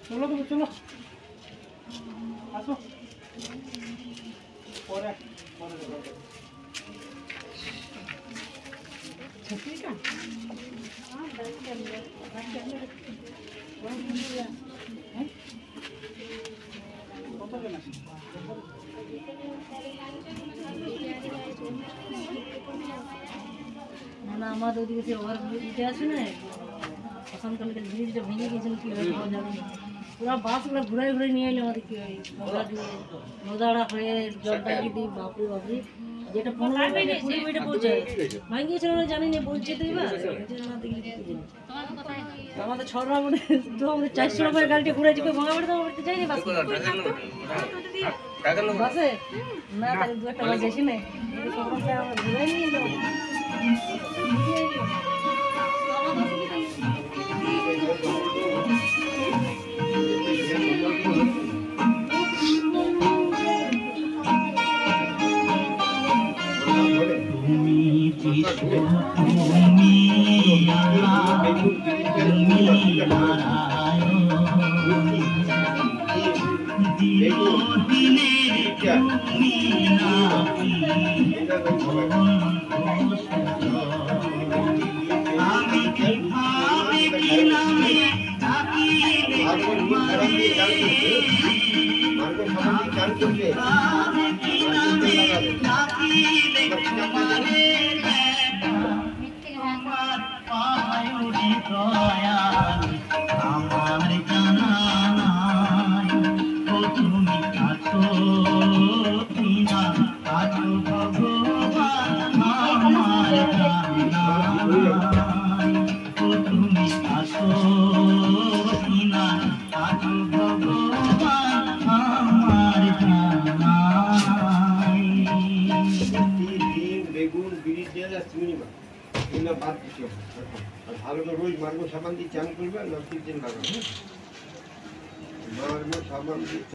চলো তুমি চলো আসো পরে পরে ছুটিটা হ্যাঁ কত জন আছে না আমাদের ওদিকে যে ওভার ব্রিজটা আছে না শ্মশানকালীতে ব্রিজটা ভেঙে গেছিল কি হবে জানি না পুরো বাসগুলো ঘুরে ঘুরে নিয়ে এলো আমাদের কি হয় নদাড়া হয়ে জলটাকি দিই বাপরে বাপরে যেটা 15 মিনিটে 20 মিনিটে পৌঁছায় ভাঙ গিয়েছিল না জানি না বলছে তো এবার না দেখলে কি আমাদের 6 রাউন্ডে তো আমাদের 400 টাকার গাড়িটা ঘুরেছি কেউ ভাঙা বাড়ি তো বাড়িতে যায়নি বাস বাসে না তাহলে দু একটা বাস এসে নেই আমরা ঘুরে নিয়ে এলো ভালো তো রোজ মার্গো সাবান দিয়ে চান করবে আর 10 দিন লাগাবে মার্গো সাবান দিয়ে